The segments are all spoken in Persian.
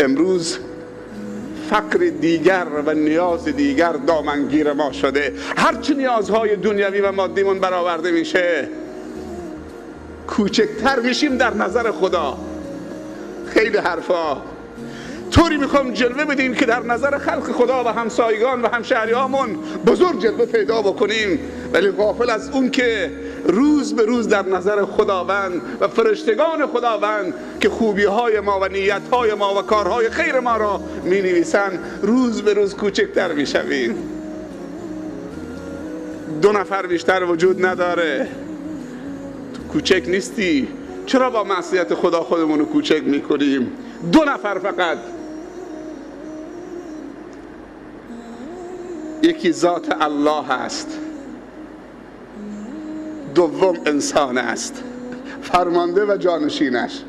امروز فقر دیگر و نیاز دیگر دامنگیر ما شده. هرچی نیازهای دنیوی و مادیمون برآورده میشه کوچکتر میشیم در نظر خدا. خیلی حرفا طوری میخوام جلوه بدیم که در نظر خلق خدا و همسایگان و همشهریامون بزرگ جلوه پیدا بکنیم، ولی غافل از اون که روز به روز در نظر خداوند و فرشتگان خداوند که خوبی‌های ما و نیت‌های ما و کارهای خیر ما را می‌نویسن روز به روز کوچکتر میشویم. 2 نفر بیشتر وجود نداره. تو کوچک نیستی. چرا با معصیت خدا خودمون رو کوچک میکنیم؟ 2 نفر فقط. یکی ذات الله است، دوم انسان است، فرمانده و جانشینش.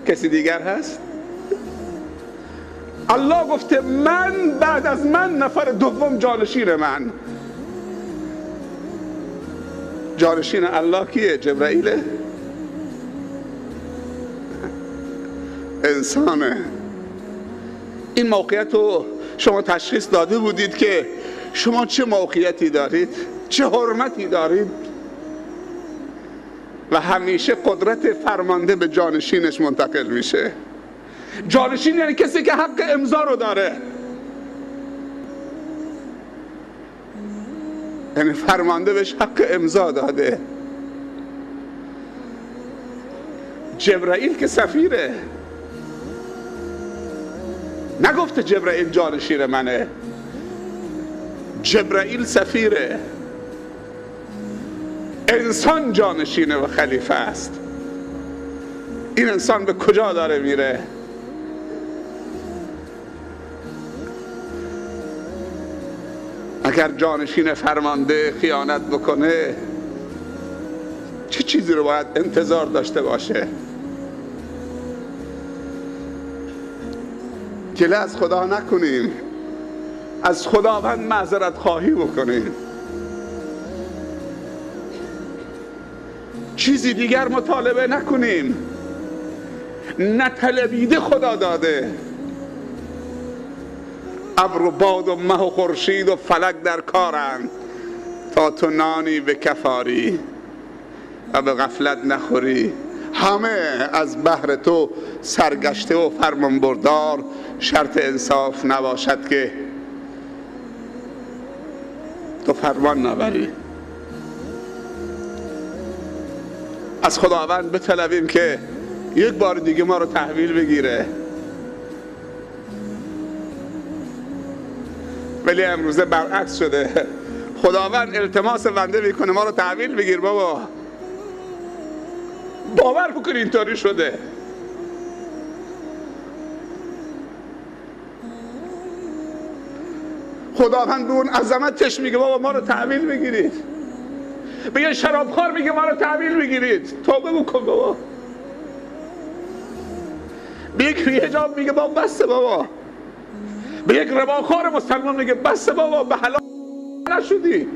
کسی دیگر هست؟ الله گفته من بعد از من نفر دوم جانشین من. جانشین الله کیه؟ جبرائیله؟ انسانه. این موقعیت رو شما تشخیص داده بودید که شما چه موقعیتی دارید، چه حرمتی دارید؟ و همیشه قدرت فرمانده به جانشینش منتقل میشه. جانشین یعنی کسی که حق امضا رو داره، یعنی فرمانده بهش حق امضا داده. جبرائیل که سفیره، نگفته جبرائیل جانشین منه، جبرائیل سفیره. انسان جانشینه و خلیفه است. این انسان به کجا داره میره؟ اگر جانشین فرمانده خیانت بکنه چه چیزی رو باید انتظار داشته باشه؟ گله از خدا نکنیم، از خداوند معذرت خواهی بکنیم. چیزی دیگر مطالبه نکنیم. نطلبیده خدا داده. ابر و باد و مه و خورشید و فلک در کارند تا تو نانی به کفاری و به غفلت نخوری. همه از بحر تو سرگشته و فرمان بردار. شرط انصاف نباشد که تو فرمان نبری. از خداوند بطلبیم که یک بار دیگه ما رو تحویل بگیره. ولی امروزه برعکس شده. خداوند التماس بنده میکنه ما رو تحویل بگیر. بابا باور بکنی اینطوری شده. خداوند به اون عظمتش میگه بابا ما رو تحویل بگیرید. به یه شرابخوار میگه ما رو تحویل بگیرید. توبه بکن بابا. به یک بی‌حجاب میگه بابا بسه بابا. به یک رباخوار مسلمان میگه بسه بابا، به حلال نشدی،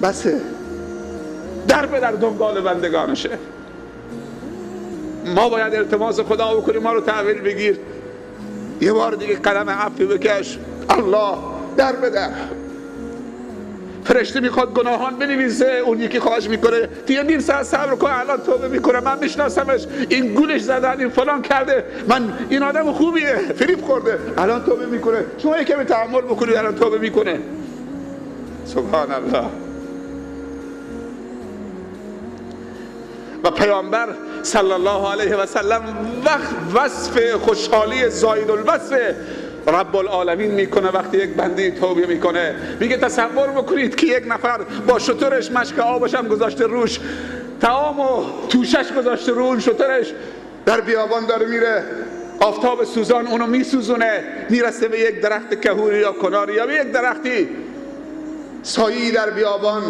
بسه. در به در دنبال بندگانشه. ما باید التماس خدا بکنیم ما رو تحویل بگیر. یه بار دیگه قدم عفو بکش. الله در به در. فرشته میخواد گناهان بنویسه، اون یکی خواهش میکنه دیگه نیم ساعت صبر کن الان توبه میکنه، من میشناسمش، این گولش زدن، این فلان کرده، من این آدم خوبیه، فریب خورده، الان توبه میکنه. شما یکمی تحمل بکنید الان توبه میکنه. سبحان الله. و پیامبر صلی الله علیه و سلم وصف خوشحالی زاید الوصف رب العالمین میکنه وقتی یک بنده توبه میکنه. میگه تصور بکنید که یک نفر با شترش مشک آبش هم گذاشته روش، طعام و توشش گذاشته رو اون شترش، در بیابان داره میره، آفتاب سوزان اونو میسوزونه، میرسه به یک درخت کهوری یا کناری یا به یک درختی سایه‌ای در بیابان،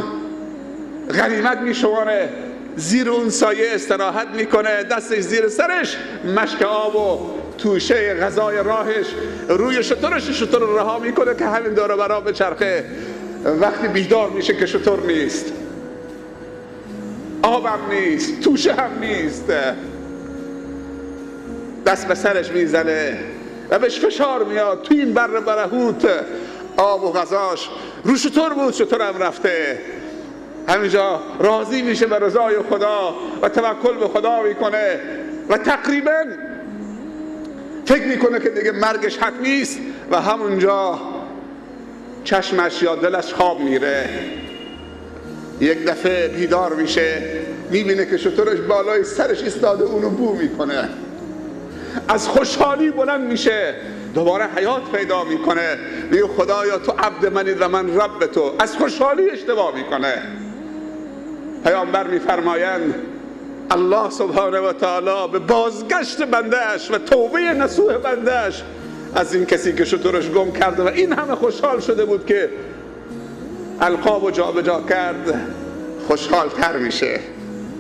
غنیمت میشماره، زیر اون سایه استراحت میکنه، دستش زیر سرش، مشک آب و توشه غذای راهش روی شترش، شتر رو رها میکنه که همین دور و برا بچرخه. وقتی بیدار میشه که شتر نیست، آب هم نیست، توشه هم نیست، دست به سرش میزنه و بهش فشار میاد. توی این بر برهوت آب و غذاش رو شتر بود، شترم رفته. همینجا راضی میشه به رضای خدا و توکل به خدا میکنه و تقریبا فکر میکنه که دیگه مرگش حتمی است و همونجا چشمش یا دلش خواب میره. یک دفعه بیدار میشه، میبینه که شترش بالای سرش ایستاده، اونو بو میکنه. از خوشحالی بلند میشه، دوباره حیات پیدا میکنه، میگه خدایا تو عبد منی و من رب تو. از خوشحالی اشتباه میکنه. پیامبر میفرمایند الله سبحانه و تعالی به بازگشت بندهش و توبه نصوح بندهش از این کسی که شترش گم کرده و این همه خوشحال شده بود که القاب و جا به جا کرد، خوشحال تر میشه.